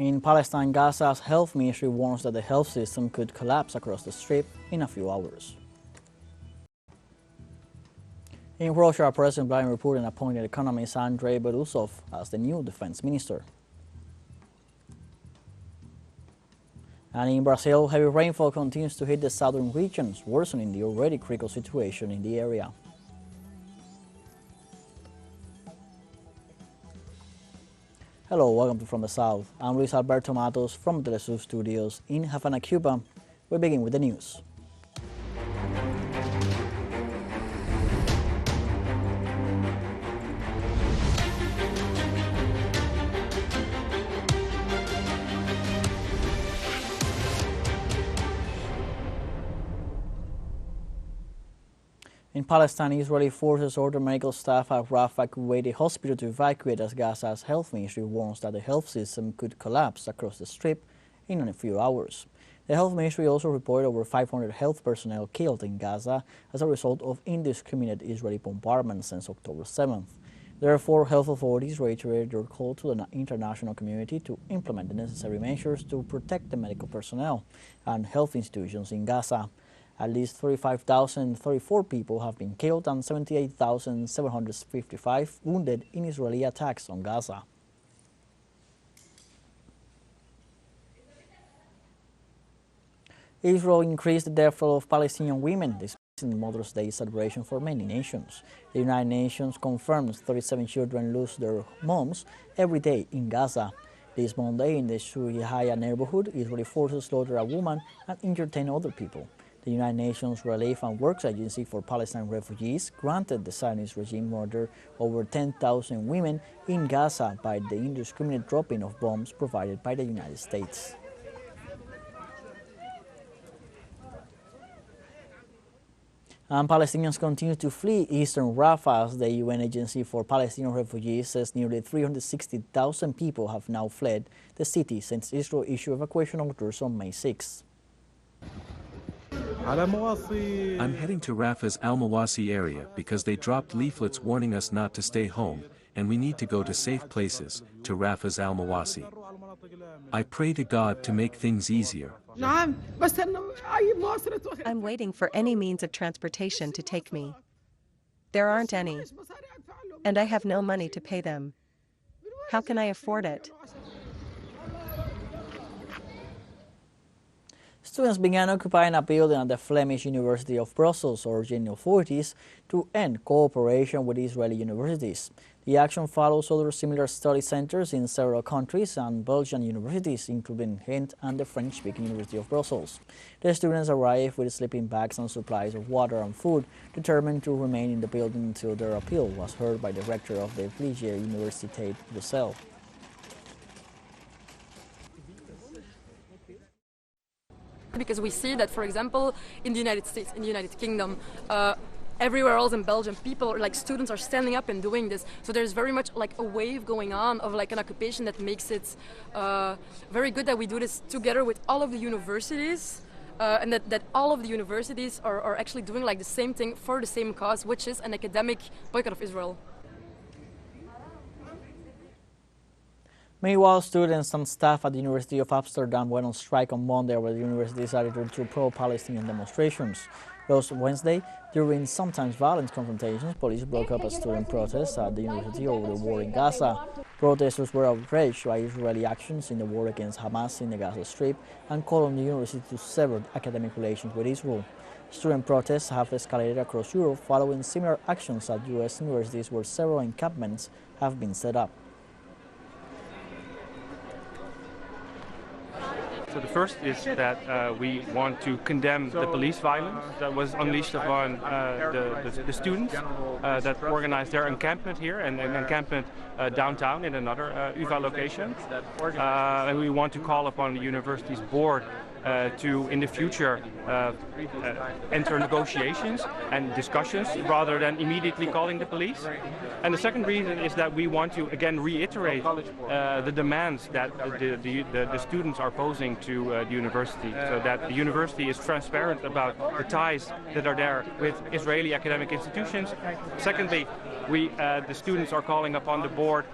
In Palestine, Gaza's health ministry warns that the health system could collapse across the strip in a few hours. In Russia, President Vladimir Putin appointed economist Andrei Belousov as the new defense minister. And in Brazil, heavy rainfall continues to hit the southern regions, worsening the already critical situation in the area. Hello, welcome to From the South. I'm Luis Alberto Matos from the teleSUR studios in Havana, Cuba. We begin with the news. In Palestine, Israeli forces ordered medical staff at Rafah Kuwaiti hospital to evacuate as Gaza's health ministry warns that the health system could collapse across the strip in a few hours. The health ministry also reported over 500 health personnel killed in Gaza as a result of indiscriminate Israeli bombardment since October 7th. Therefore, health authorities reiterated their call to the international community to implement the necessary measures to protect the medical personnel and health institutions in Gaza. At least 35,034 people have been killed and 78,755 wounded in Israeli attacks on Gaza. Israel increased the death toll of Palestinian women, displacing Mother's Day celebration for many nations. The United Nations confirms 37 children lose their moms every day in Gaza. This Monday, in the Syria neighborhood, Israeli forces slaughtered a woman and injured 10 other people. The United Nations Relief and Works Agency for Palestine Refugees granted the Zionist regime murder over 10,000 women in Gaza by the indiscriminate dropping of bombs provided by the United States. And Palestinians continue to flee eastern Rafah as the UN Agency for Palestinian Refugees says nearly 360,000 people have now fled the city since Israel issued evacuation orders on May 6. I'm heading to Rafah's Al-Mawasi area because they dropped leaflets warning us not to stay home, and we need to go to safe places, to Rafah's Al-Mawasi. I pray to God to make things easier. I'm waiting for any means of transportation to take me. There aren't any, and I have no money to pay them. How can I afford it? Students began occupying a building at the Flemish University of Brussels, urging authorities to end cooperation with Israeli universities. The action follows other similar study centers in several countries and Belgian universities, including Ghent and the French-speaking University of Brussels. The students arrived with sleeping bags and supplies of water and food, determined to remain in the building until their appeal was heard by the rector of the Vrije Universiteit Brussels. Because we see that, for example, in the United States, in the United Kingdom, everywhere else in Belgium, people, like students, are standing up and doing this. So there's very much like a wave going on of like an occupation that makes it very good that we do this together with all of the universities, and that all of the universities are actually doing like the same thing for the same cause, which is an academic boycott of Israel. Meanwhile, students and staff at the University of Amsterdam went on strike on Monday over the university's attitude to pro-Palestinian demonstrations. Last Wednesday, during sometimes violent confrontations, police broke up a student protest at the university over the war in Gaza. Protesters were outraged by Israeli actions in the war against Hamas in the Gaza Strip and called on the university to sever academic relations with Israel. Student protests have escalated across Europe following similar actions at U.S. universities where several encampments have been set up. So the first is that we want to condemn the police violence that was unleashed upon the students that organized their encampment here and an encampment downtown in another UvA location. And we want to call upon the university's board to, in the future, enter negotiations and discussions rather than immediately calling the police. And the second reason is that we want to again reiterate the demands that the students are posing to the university, so that the university is transparent about the ties that are there with Israeli academic institutions. Secondly, the students are calling upon the board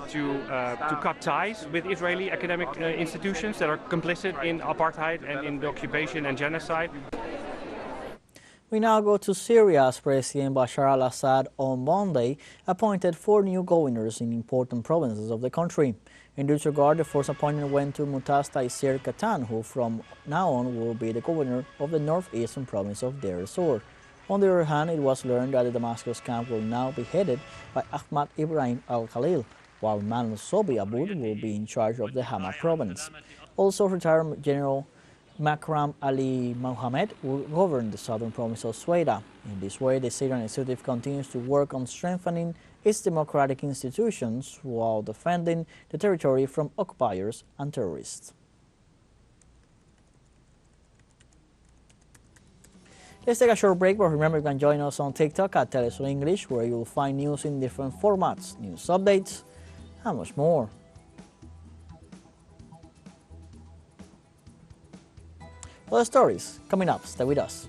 to cut ties with Israeli academic institutions that are complicit in apartheid and in the occupation and genocide. We now go to Syria, as President Bashar al-Assad on Monday appointed 4 new governors in important provinces of the country. In this regard, the first appointment went to Mutas Taisir Katan, who from now on will be the governor of the northeastern province of teleSUR. On the other hand, it was learned that the Damascus camp will now be headed by Ahmad Ibrahim al-Khalil, while Manus Sobi Abud will be in charge of the Hama province. Also, retired General Makram Ali Mohammed will govern the southern province of Sweda. In this way, the Syrian executive continues to work on strengthening its democratic institutions while defending the territory from occupiers and terrorists. Let's take a short break, but remember you can join us on TikTok at teleSUR English, where you will find news in different formats, news updates, and much more. Other stories coming up. Stay with us.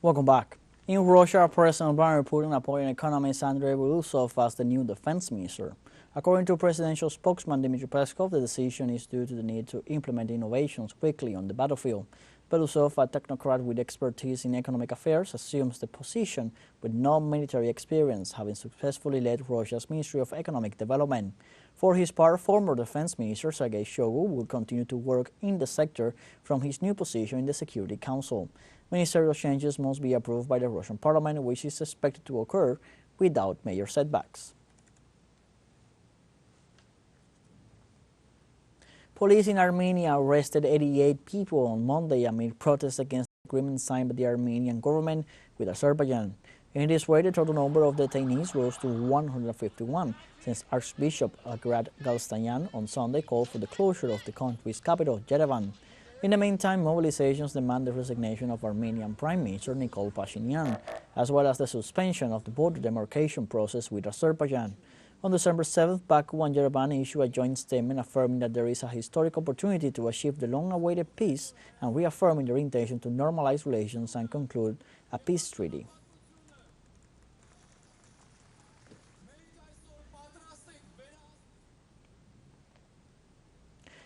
Welcome back. In Russia, President Vladimir Putin appointed economist Andrei Belousov as the new defense minister. According to presidential spokesman Dmitry Peskov, the decision is due to the need to implement innovations quickly on the battlefield. Belousov, a technocrat with expertise in economic affairs, assumes the position with no military experience, having successfully led Russia's Ministry of Economic Development. For his part, former defense minister Sergei Shoigu will continue to work in the sector from his new position in the Security Council. Ministerial changes must be approved by the Russian parliament, which is expected to occur without major setbacks. Police in Armenia arrested 88 people on Monday amid protests against the agreement signed by the Armenian government with Azerbaijan. In this way, the total number of detainees rose to 151 since Archbishop Agrad Galstanyan on Sunday called for the closure of the country's capital, Yerevan. In the meantime, mobilizations demand the resignation of Armenian Prime Minister Nikol Pashinyan, as well as the suspension of the border demarcation process with Azerbaijan. On December 7th, Baku and Yerevan issued a joint statement affirming that there is a historic opportunity to achieve the long-awaited peace and reaffirming their intention to normalize relations and conclude a peace treaty.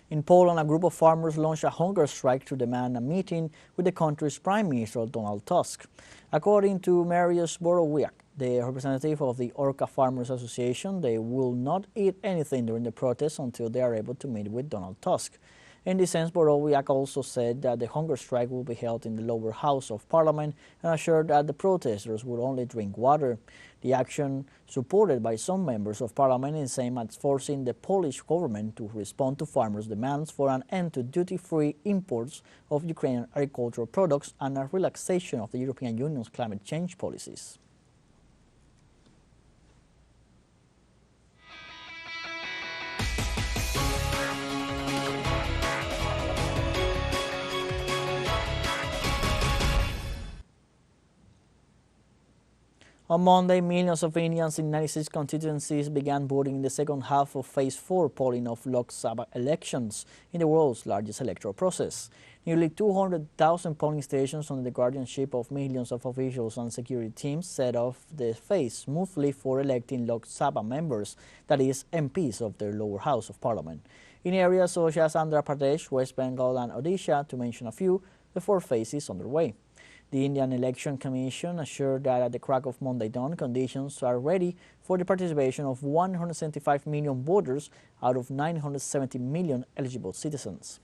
In Poland, a group of farmers launched a hunger strike to demand a meeting with the country's Prime Minister Donald Tusk. According to Mariusz Borowiak, the representative of the Orca Farmers Association, they will not eat anything during the protest until they are able to meet with Donald Tusk. In this sense, Borowiak also said that the hunger strike will be held in the lower house of parliament and assured that the protesters would only drink water. The action, supported by some members of parliament, is aimed at forcing the Polish government to respond to farmers' demands for an end to duty-free imports of Ukrainian agricultural products and a relaxation of the European Union's climate change policies. On Monday, millions of Indians in 96 constituencies began voting in the second half of Phase 4 polling of Lok Sabha elections in the world's largest electoral process. Nearly 200,000 polling stations under the guardianship of millions of officials and security teams set off the phase smoothly for electing Lok Sabha members, that is, MPs of their lower house of parliament. In areas such as Andhra Pradesh, West Bengal and Odisha, to mention a few, the fourth phase is underway. The Indian Election Commission assured that at the crack of Monday dawn, conditions are ready for the participation of 175 million voters out of 970 million eligible citizens.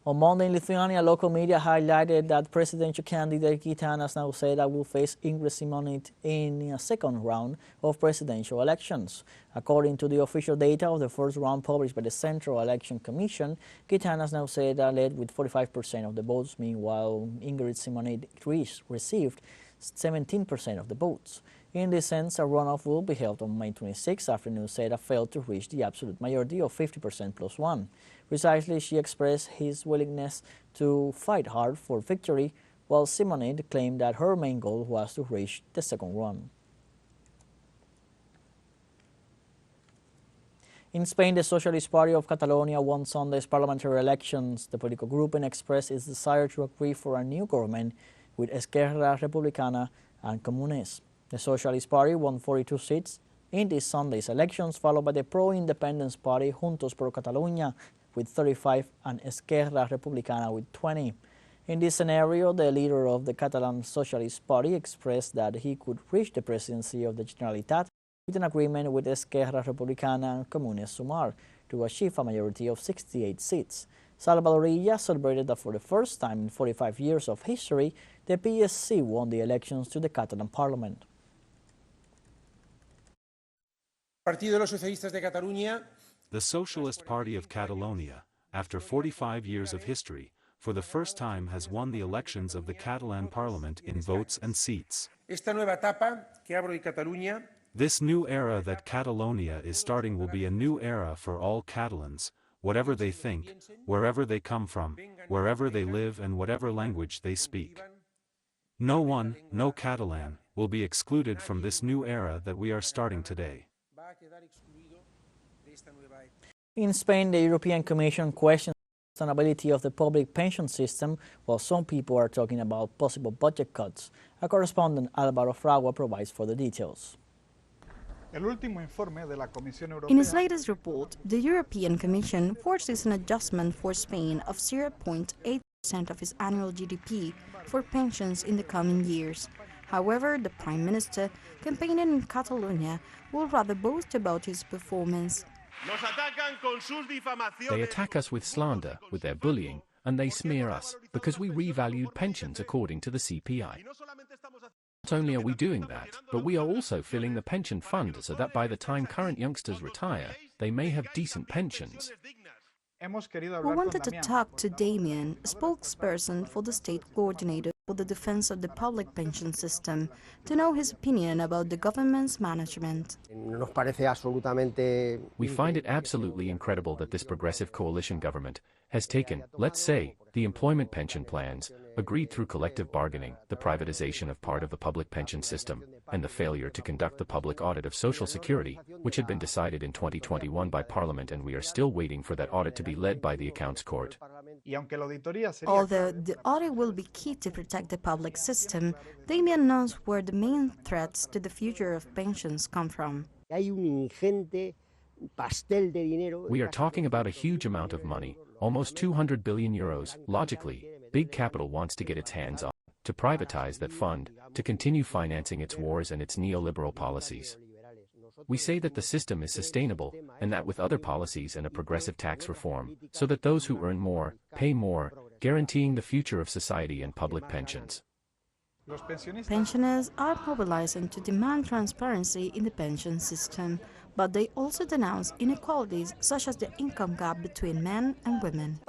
On Monday in Lithuania, local media highlighted that presidential candidate Gitanas Nausėda will face Ingrid Šimonytė in a second round of presidential elections. According to the official data of the first round published by the Central Election Commission, Gitanas Nausėda led with 45% of the votes. Meanwhile, Ingrid Šimonytė received 17% of the votes. In this sense, a runoff will be held on May 26 after Nausėda failed to reach the absolute majority of 50% plus 1. Precisely, she expressed his willingness to fight hard for victory while Simonid claimed that her main goal was to reach the second one. In Spain, the Socialist Party of Catalonia won Sunday's parliamentary elections. The political grouping expressed its desire to agree for a new government with Esquerra Republicana and Comunes. The Socialist Party won 42 seats in this Sunday's elections, followed by the pro-independence party Juntos per Catalunya with 35 and Esquerra Republicana with 20. In this scenario, the leader of the Catalan Socialist Party expressed that he could reach the presidency of the Generalitat with an agreement with Esquerra Republicana and Comunes Sumar to achieve a majority of 68 seats. Salvador Illa celebrated that for the first time in 45 years of history, the PSC won the elections to the Catalan parliament. The Socialist Party of Catalonia, after 45 years of history, for the first time has won the elections of the Catalan parliament in votes and seats. This new era that Catalonia is starting will be a new era for all Catalans, whatever they think, wherever they come from, wherever they live and whatever language they speak. No one, no Catalan, will be excluded from this new era that we are starting today. In Spain, the European Commission questions the sustainability of the public pension system, while some people are talking about possible budget cuts. Our correspondent Álvaro Fragua provides further details. In its latest report, the European Commission foresees an adjustment for Spain of 0.8% of its annual GDP for pensions in the coming years. However, the Prime Minister, campaigning in Catalonia, will rather boast about his performance. They attack us with slander, with their bullying, and they smear us, because we revalued pensions according to the CPI. Not only are we doing that, but we are also filling the pension fund so that by the time current youngsters retire, they may have decent pensions. We wanted to talk to Damien, spokesperson for the state coordinator for the defense of the public pension system, to know his opinion about the government's management. We find it absolutely incredible that this progressive coalition government has taken, let's say, the employment pension plans, agreed through collective bargaining, the privatization of part of the public pension system, and the failure to conduct the public audit of Social Security, which had been decided in 2021 by Parliament, and we are still waiting for that audit to be led by the Accounts Court. Although the audit will be key to protect the public system, Damien knows where the main threats to the future of pensions come from. We are talking about a huge amount of money, almost 200 billion euros. Logically, big capital wants to get its hands on, to privatize that fund, to continue financing its wars and its neoliberal policies. We say that the system is sustainable, and that with other policies and a progressive tax reform, so that those who earn more, pay more, guaranteeing the future of society and public pensions. Pensioners are mobilizing to demand transparency in the pension system, but they also denounce inequalities such as the income gap between men and women.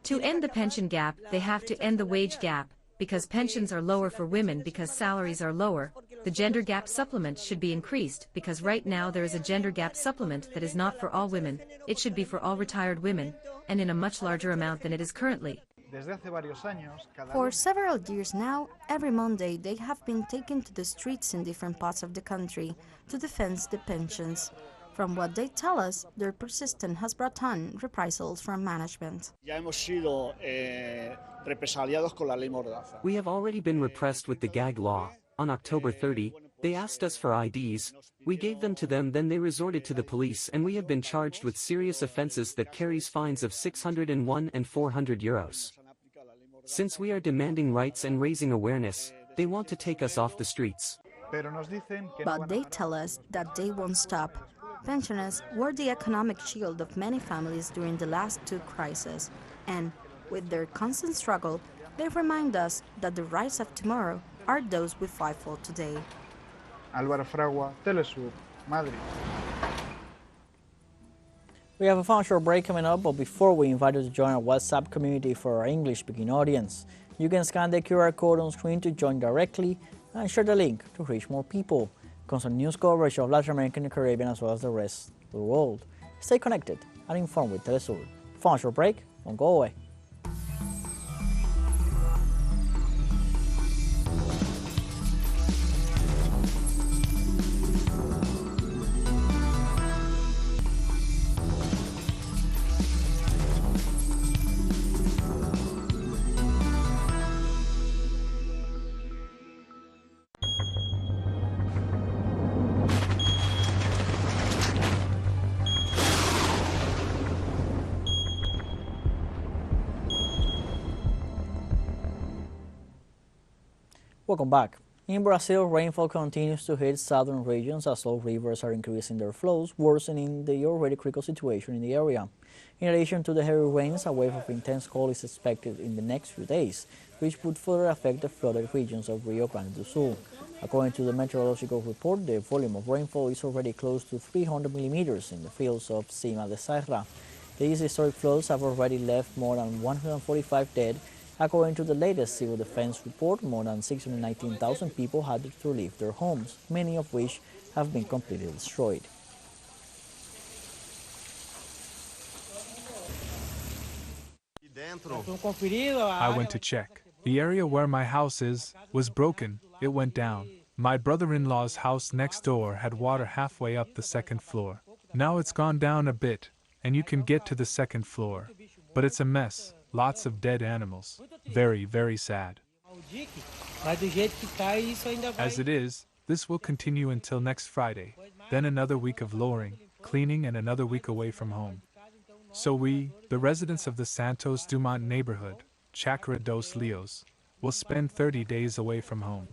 To end the pension gap, they have to end the wage gap, because pensions are lower for women because salaries are lower. The gender gap supplement should be increased, because right now there is a gender gap supplement that is not for all women. It should be for all retired women, and in a much larger amount than it is currently. For several years now, every Monday they have been taken to the streets in different parts of the country to defend the pensions. From what they tell us, their persistence has brought on reprisals from management. We have already been repressed with the gag law. On October 30, they asked us for IDs. We gave them to them, then they resorted to the police, and we have been charged with serious offenses that carries fines of 601 and 400 euros. Since we are demanding rights and raising awareness, they want to take us off the streets. But they tell us that they won't stop. Pensioners were the economic shield of many families during the last two crises, and with their constant struggle, they remind us that the rights of tomorrow are those we fight for today. Álvaro Fragua, teleSUR, Madrid. We have a fun short break coming up, but before we invite you to join our WhatsApp community for our English-speaking audience. You can scan the QR code on screen to join directly and share the link to reach more people. Constant news coverage of Latin America and the Caribbean as well as the rest of the world. Stay connected and informed with teleSUR. Fun short break, don't go away. Welcome back. In Brazil, rainfall continues to hit southern regions as all rivers are increasing their flows, worsening the already critical situation in the area. In addition to the heavy rains, a wave of intense cold is expected in the next few days, which would further affect the flooded regions of Rio Grande do Sul. According to the meteorological report, the volume of rainfall is already close to 300 millimeters in the fields of Cima de Serra. These historic floods have already left more than 145 dead. According to the latest civil defense report, more than 619,000 people had to leave their homes, many of which have been completely destroyed. I went to check. The area where my house is was broken. It went down. My brother-in-law's house next door had water halfway up the second floor. Now it's gone down a bit, and you can get to the second floor. But it's a mess. Lots of dead animals. Very, very sad. As it is, this will continue until next Friday, then another week of lowering, cleaning, and another week away from home. So we, the residents of the Santos Dumont neighborhood, Chacra dos Leos, will spend 30 days away from home.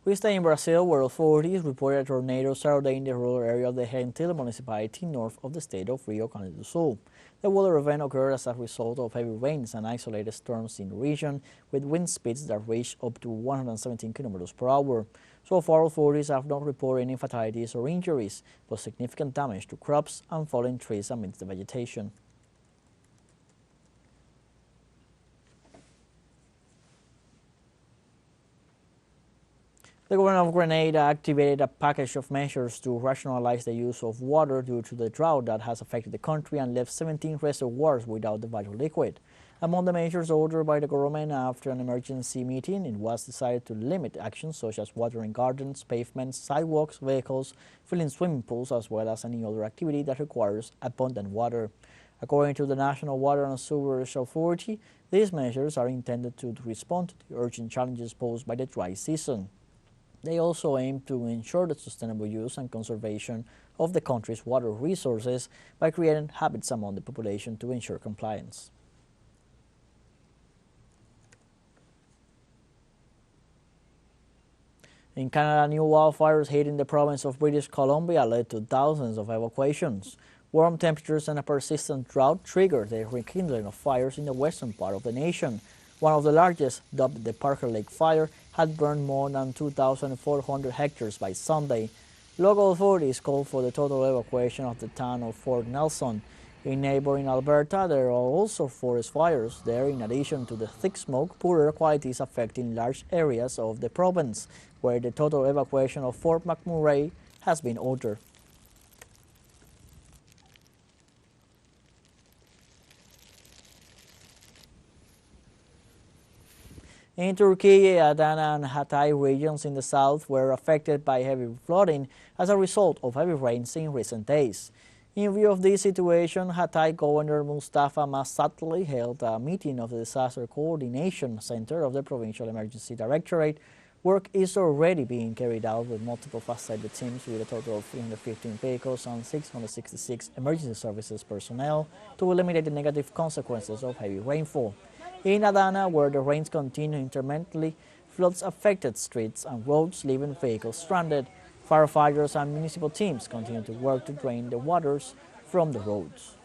We stay in Brazil, where authorities reported a tornado Saturday in the rural area of the Gentil municipality north of the state of Rio Grande do Sul. The weather event occurred as a result of heavy rains and isolated storms in the region, with wind speeds that reached up to 117 kilometers per hour. So far, authorities have not reported any fatalities or injuries, but significant damage to crops and fallen trees amidst the vegetation. The government of Grenada activated a package of measures to rationalize the use of water due to the drought that has affected the country and left 17 reservoirs without the vital liquid. Among the measures ordered by the government after an emergency meeting, it was decided to limit actions such as watering gardens, pavements, sidewalks, vehicles, filling swimming pools, as well as any other activity that requires abundant water. According to the National Water and Sewerage Authority, these measures are intended to respond to the urgent challenges posed by the dry season. They also aim to ensure the sustainable use and conservation of the country's water resources by creating habits among the population to ensure compliance. In Canada, new wildfires hitting the province of British Columbia led to thousands of evacuations. Warm temperatures and a persistent drought triggered the rekindling of fires in the western part of the nation. One of the largest, dubbed the Parker Lake Fire, had burned more than 2,400 hectares by Sunday. Local authorities called for the total evacuation of the town of Fort Nelson. In neighboring Alberta, there are also forest fires there, in addition to the thick smoke. Poor air quality is affecting large areas of the province, where the total evacuation of Fort McMurray has been ordered. In Turkey, Adana and Hatay regions in the south were affected by heavy flooding as a result of heavy rains in recent days. In view of this situation, Hatay Governor Mustafa Masatli held a meeting of the Disaster Coordination Center of the Provincial Emergency Directorate. Work is already being carried out with multiple fast-sided teams with a total of 315 vehicles and 666 emergency services personnel to eliminate the negative consequences of heavy rainfall. In Adana, where the rains continue intermittently, floods affected streets and roads, leaving vehicles stranded. Firefighters and municipal teams continue to work to drain the waters from the roads.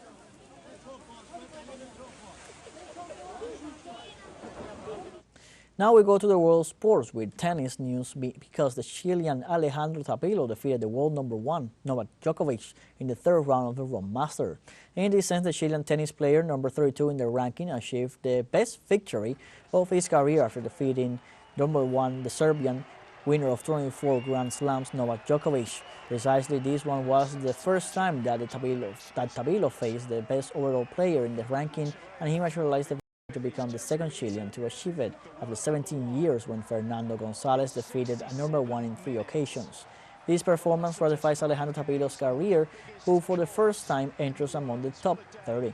Now we go to the world sports with tennis news because the Chilean Alejandro Tapilo defeated the world number 1, Novak Djokovic, in the third round of the Rome Master. In this sense, the Chilean tennis player, number 32 in the ranking, achieved the best victory of his career after defeating number 1, the Serbian, winner of 24 Grand Slams, Novak Djokovic. Precisely, this one was the first time that Tapilo faced the best overall player in the ranking, and he materialized the to become the second Chilean to achieve it after 17 years when Fernando González defeated a number 1 in 3 occasions. This performance ratifies Alejandro Tapilo's career, who for the first time enters among the top 30.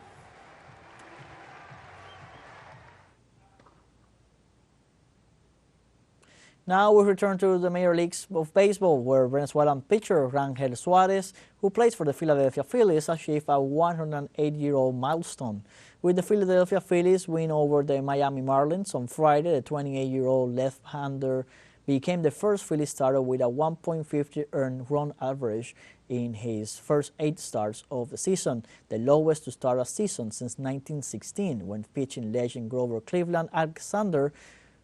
Now we return to the major leagues of baseball, where Venezuelan pitcher Rangel Suarez, who plays for the Philadelphia Phillies, achieved a 108-year-old milestone. With the Philadelphia Phillies win over the Miami Marlins on Friday, the 28-year-old left-hander became the first Philly starter with a 1.50 earned run average in his first 8 starts of the season, the lowest to start a season since 1916, when pitching legend Grover Cleveland Alexander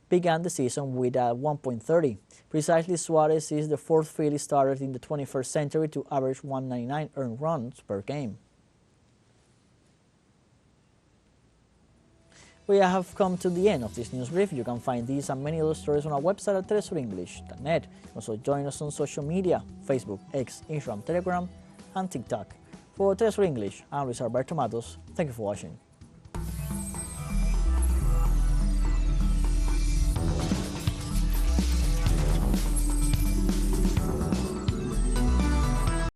began the season with a 1.30. Precisely, Suarez is the 4th Philly starter in the 21st century to average 199 earned runs per game. We have come to the end of this news brief. You can find these and many other stories on our website at telesurenglish.net. Also join us on social media, Facebook, X, Instagram, Telegram, and TikTok. For TeleSUR English, I'm Luis Alberto Matos. Thank you for watching.